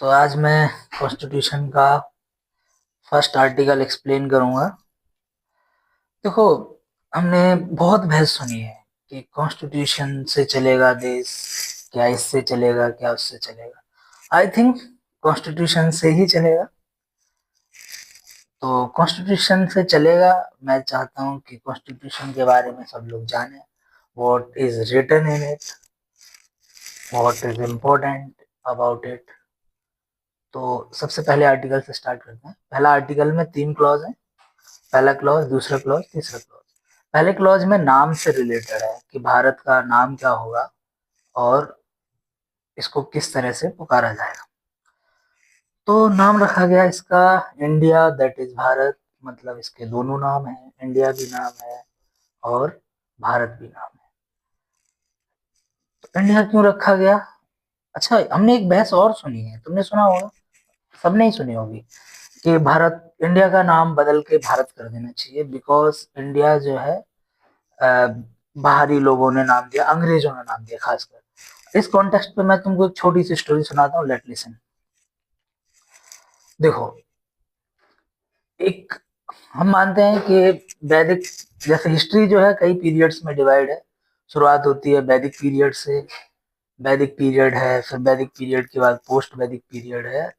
तो आज मैं कॉन्स्टिट्यूशन का फर्स्ट आर्टिकल एक्सप्लेन करूंगा। देखो, हमने बहुत बहस सुनी है कि कॉन्स्टिट्यूशन से चलेगा देश, क्या इससे चलेगा, क्या उससे चलेगा। आई थिंक कॉन्स्टिट्यूशन से ही चलेगा। तो कॉन्स्टिट्यूशन से चलेगा। मैं चाहता हूँ कि कॉन्स्टिट्यूशन के बारे में सब लोग जाने, what is written in it, what is important about it. तो सबसे पहले आर्टिकल से स्टार्ट करते हैं। पहला आर्टिकल में 3 क्लॉज है। पहला क्लॉज, दूसरा क्लॉज, तीसरा क्लॉज। पहले क्लॉज में नाम से रिलेटेड है कि भारत का नाम क्या होगा और इसको किस तरह से पुकारा जाएगा। तो नाम रखा गया इसका इंडिया, दैट इज भारत। मतलब इसके दोनों नाम हैं, इंडिया भी नाम है और भारत भी नाम है। तो इंडिया क्यों रखा गया? अच्छा, हमने एक बहस और सुनी है, तुमने सुना होगा, सबने ही सुनी होगी, कि भारत, इंडिया का नाम बदल के भारत कर देना चाहिए, बिकॉज इंडिया जो है अ, बाहरी लोगों ने नाम दिया, अंग्रेजों ने नाम दिया खासकर। इस कॉन्टेक्स्ट पे मैं तुमको एक छोटी सी स्टोरी सुनाता हूँ, लेट लिसन। देखो, एक, हम मानते हैं कि वैदिक, जैसे हिस्ट्री जो है कई पीरियड्स में डिवाइड है। शुरुआत होती है वैदिक पीरियड से। वैदिक पीरियड है, फिर वैदिक पीरियड के बाद पोस्ट वैदिक पीरियड है,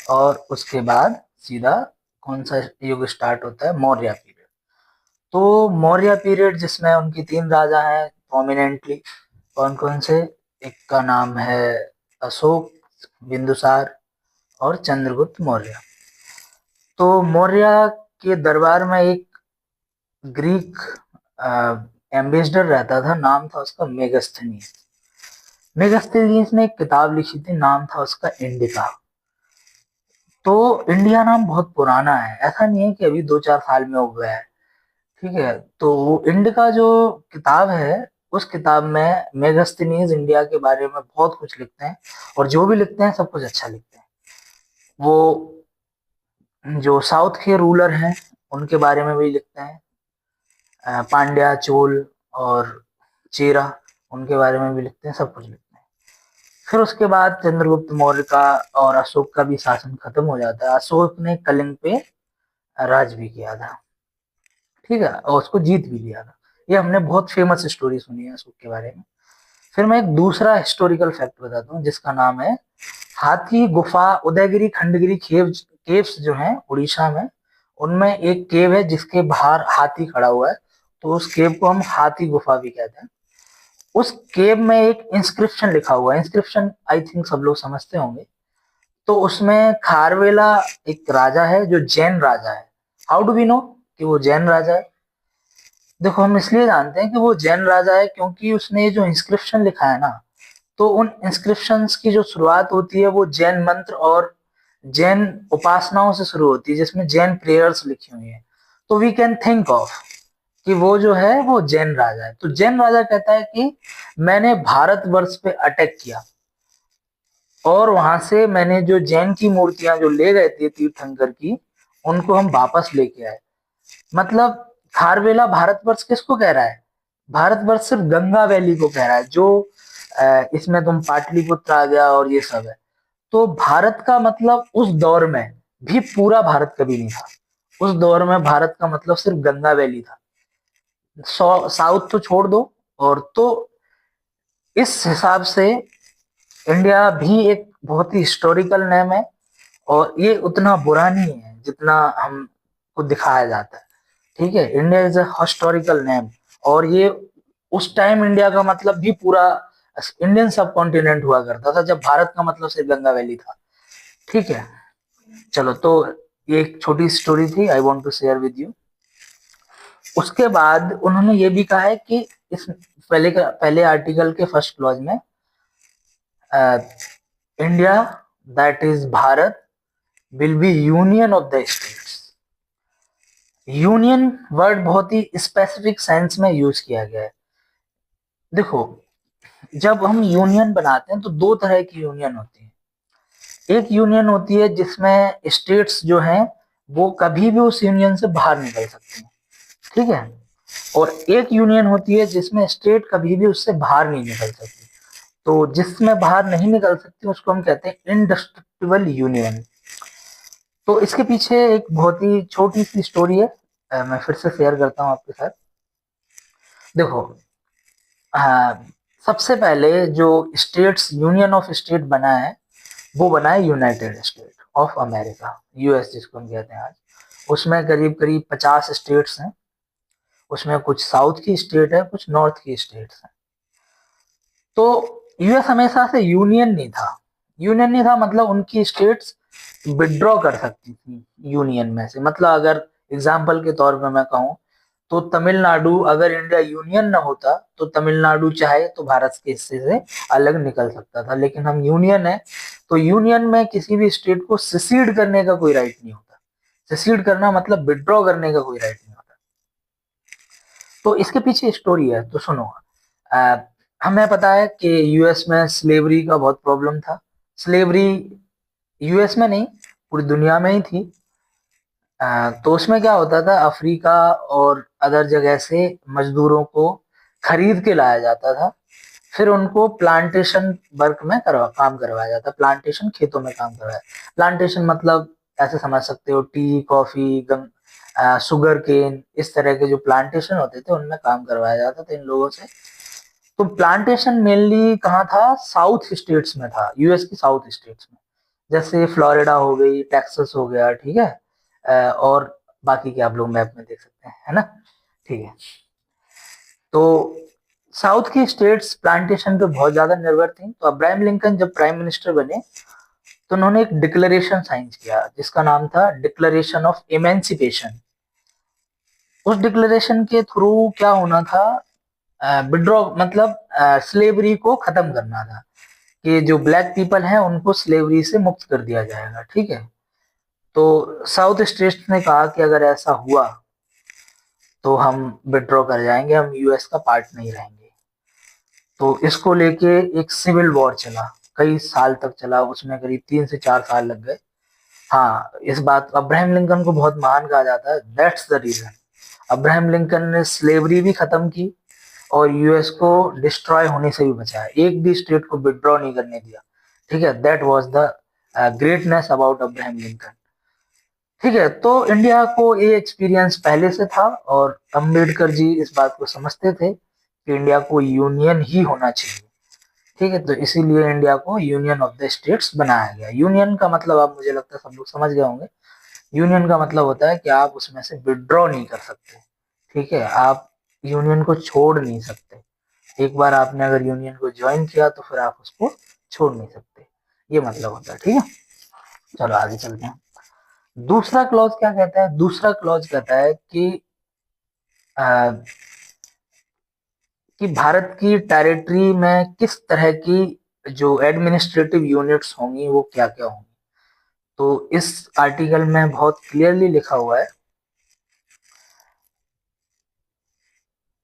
और उसके बाद सीधा कौन सा युग स्टार्ट होता है? मौर्य पीरियड। तो मौर्य पीरियड जिसमें उनकी 3 राजा हैं प्रोमिनेंटली। कौन कौन से? एक का नाम है अशोक, बिंदुसार और चंद्रगुप्त मौर्य। तो मौर्य के दरबार में एक ग्रीक एम्बेसडर रहता था, नाम था उसका मेगस्थनीज। मेगस्थनीज ने एक किताब लिखी थी, नाम था उसका इंडिका। तो इंडिया नाम बहुत पुराना है, ऐसा नहीं है कि अभी 2-4 साल में हुआ है। ठीक है, तो वो इंडिका जो किताब है, उस किताब में मेगस्थनीज इंडिया के बारे में बहुत कुछ लिखते हैं, और जो भी लिखते हैं सब कुछ अच्छा लिखते हैं। वो जो साउथ के रूलर हैं उनके बारे में भी लिखते हैं, पांड्या, चोल और चेरा, उनके बारे में भी लिखते हैं, सब कुछ लिखते हैं। फिर उसके बाद चंद्रगुप्त मौर्य का और अशोक का भी शासन खत्म हो जाता है। अशोक ने कलिंग पे राज भी किया था, ठीक है, और उसको जीत भी लिया था। ये हमने बहुत फेमस स्टोरी सुनी है अशोक के बारे में। फिर मैं एक दूसरा हिस्टोरिकल फैक्ट बताता हूँ जिसका नाम है हाथी गुफा। उदयगिरी खंडगिरी केव्स जो हैं उड़ीसा में, उनमें एक केव है जिसके बाहर हाथी खड़ा हुआ है। तो उस केव को हम हाथी गुफा भी कहते हैं। उस केव में एक इंस्क्रिप्शन लिखा हुआ है। इंस्क्रिप्शन आई थिंक सब लोग समझते होंगे। तो उसमें खारवेला एक राजा है जो जैन राजा है। हाउ डू वी नो कि वो जैन राजा है? देखो, हम इसलिए जानते हैं कि वो जैन राजा है क्योंकि उसने जो इंस्क्रिप्शन लिखा है ना, तो उन इंस्क्रिप्शंस की जो शुरुआत होती है वो जैन मंत्र और जैन उपासनाओं से शुरू होती है, जिसमें जैन प्रेयर्स लिखी हुई हैं। तो वी कैन थिंक ऑफ कि वो जो है वो जैन राजा है। तो जैन राजा कहता है कि मैंने भारतवर्ष पे अटैक किया, और वहां से मैंने जो जैन की मूर्तियां जो ले गए थे तीर्थंकर की, उनको हम वापस लेके आए। मतलब खारवेला भारतवर्ष किसको कह रहा है? भारतवर्ष सिर्फ गंगा वैली को कह रहा है, जो इसमें तुम पाटलिपुत्र आ गया और ये सब है। तो भारत का मतलब उस दौर में भी पूरा भारत कभी नहीं था। उस दौर में भारत का मतलब सिर्फ गंगा वैली था। साउथ तो छोड़ दो। और तो इस हिसाब से इंडिया भी एक बहुत ही हिस्टोरिकल नेम है, और ये उतना बुरा नहीं है जितना हमको दिखाया जाता है। ठीक है, India is a historical name. और ये उस टाइम इंडिया का मतलब भी पूरा इंडियन सब कॉन्टिनेंट हुआ करता था, जब भारत का मतलब सिर्फ गंगा वैली था। ठीक है, चलो, तो ये एक छोटी स्टोरी थी, I want to share with you. उसके बाद उन्होंने ये भी कहा है कि इस पहले आर्टिकल के फर्स्ट क्लॉज में India, that is Bharat, will be union of the states. Union word बहुत ही स्पेसिफिक सेंस में यूज किया गया है। देखो, जब हम यूनियन बनाते हैं तो 2 तरह की यूनियन होती है। एक यूनियन होती है जिसमें स्टेट्स जो हैं वो कभी भी उस यूनियन से बाहर निकल सकते हैं, ठीक है। और एक यूनियन होती है जिसमें स्टेट कभी भी उससे बाहर नहीं निकल सकती। तो जिसमें बाहर नहीं निकल सकती उसको हम कहते हैं इंडिस्ट्रक्टिबल यूनियन। तो इसके पीछे एक बहुत ही छोटी सी स्टोरी है, मैं फिर से शेयर करता हूँ आपके साथ। देखो, हाँ, सबसे पहले जो स्टेट्स यूनियन ऑफ स्टेट बना है वो बना है United state of America, US जिसको हम कहते हैं आज। उसमें करीब करीब 50 स्टेट्स हैं। उसमें कुछ साउथ की स्टेट है, कुछ नॉर्थ की स्टेट्स हैं। तो यूएस हमेशा से यूनियन नहीं था। यूनियन नहीं था मतलब उनकी स्टेट्स विड्रॉ कर सकती थी यूनियन में से। मतलब अगर एग्जाम्पल के तौर पर मैं कहूँ तो तमिलनाडु, अगर इंडिया यूनियन न होता तो तमिलनाडु चाहे तो भारत के हिस्से से अलग निकल सकता था। लेकिन हम यूनियन है, तो यूनियन में किसी भी स्टेट को सिसीड करने का कोई राइट नहीं होता। सिसीड करना मतलब विड्रॉ करने का कोई राइट नहीं होता। तो इसके पीछे स्टोरी है, तो सुनो। अ, हमें पता है कि यूएस में स्लेवरी का बहुत प्रॉब्लम था। स्लेवरी यूएस में नहीं, पूरी दुनिया में ही थी। तो उसमें क्या होता था, अफ्रीका और अदर जगह से मजदूरों को खरीद के लाया जाता था। फिर उनको प्लांटेशन वर्क में काम करवाया जाता। प्लांटेशन खेतों में काम करवाया। प्लांटेशन मतलब ऐसे समझ सकते हो, टी, कॉफी, शुगर केन, इस तरह के जो प्लांटेशन होते थे उनमें काम करवाया जाता था इन लोगों से। तो प्लांटेशन मेनली कहाँ था, साउथ स्टेट्स में था, यूएस की साउथ स्टेट्स में। जैसे फ्लोरिडा हो गई, टेक्सास हो गया, ठीक है। और बाकी के आप लोग मैप में देख सकते हैं, है ना। ठीक है। तो साउथ की स्टेट्स प्लांटेशन पे बहुत ज्यादा निर्भर थी। तो अब्राहम लिंकन जब प्राइम मिनिस्टर बने तो उन्होंने एक डिक्लेरेशन साइन किया जिसका नाम था डिक्लेरेशन ऑफ इमेंसिपेशन। उस डिक्लेरेशन के थ्रू क्या होना था, विड्रॉ मतलब स्लेवरी को खत्म करना था, कि जो ब्लैक पीपल हैं उनको स्लेवरी से मुक्त कर दिया जाएगा, ठीक है। तो साउथ स्टेट्स ने कहा कि अगर ऐसा हुआ तो हम विड्रॉ कर जाएंगे, हम यूएस का पार्ट नहीं रहेंगे। तो इसको लेके एक सिविल वॉर चला, कई साल तक चला। उसमें करीब 3 से 4 साल लग गए। हाँ, इस बात अब्राहम लिंकन को बहुत महान कहा जाता है। That's the reason Abraham Lincoln ने स्लेवरी भी खत्म की और यूएस को डिस्ट्रॉय होने से भी बचाया। एक भी स्टेट को विड्रॉ नहीं करने दिया, ठीक है। That was the greatness about Abraham Lincoln, ठीक है। तो इंडिया को ये एक्सपीरियंस पहले से था और अंबेडकर जी इस बात को समझते थे कि इंडिया को यूनियन ही होना चाहिए, ठीक है। तो इसीलिए इंडिया को यूनियन ऑफ द स्टेट्स बनाया गया। यूनियन का मतलब अब मुझे लगता है सब लोग समझ गए होंगे। यूनियन का मतलब होता है कि आप उसमें से विड्रॉ नहीं कर सकते, ठीक है। आप यूनियन को छोड़ नहीं सकते। एक बार आपने अगर यूनियन को ज्वाइन किया तो फिर आप उसको छोड़ नहीं सकते, ये मतलब होता है, ठीक है। चलो आगे चलते हैं। दूसरा क्लॉज क्या कहता है, दूसरा क्लॉज कहता है अ, कि भारत की टेरिटरी में किस तरह की जो एडमिनिस्ट्रेटिव यूनिट्स होंगी वो क्या क्या होंगी। तो इस आर्टिकल में बहुत क्लियरली लिखा हुआ है।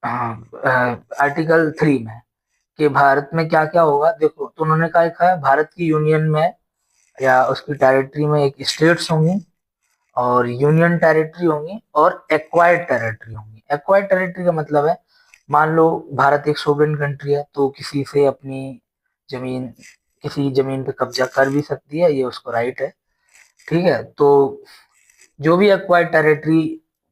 हाँ, आर्टिकल 3 में कि भारत में क्या क्या होगा। देखो, तो उन्होंने क्या लिखा है, भारत की यूनियन में या उसकी टेरिटरी में एक स्टेट्स होंगी और यूनियन टेरिटरी होंगी और एक्वायर्ड टेरिटरी होंगी। एक्वायर्ड टेरिटरी का मतलब है, मान लो भारत एक सोवरेन कंट्री है तो किसी से अपनी जमीन, किसी जमीन पे कब्जा कर भी सकती है, ये उसको राइट है, ठीक है। तो जो भी एक्वायर्ड टेरिटरी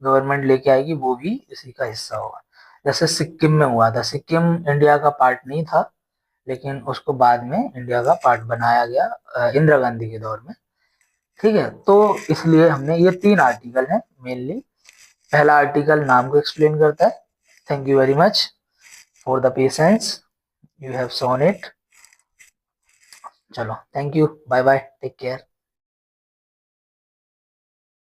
गवर्नमेंट लेके आएगी वो भी इसी का हिस्सा होगा। जैसे सिक्किम में हुआ था, सिक्किम इंडिया का पार्ट नहीं था लेकिन उसको बाद में इंडिया का पार्ट बनाया गया इंदिरा गांधी के दौर में, ठीक है। तो इसलिए हमने ये 3 आर्टिकल हैं मेनली। पहला आर्टिकल नाम को एक्सप्लेन करता है। Thank you very much for the patience you have shown it. चलो, thank you, bye bye, take care.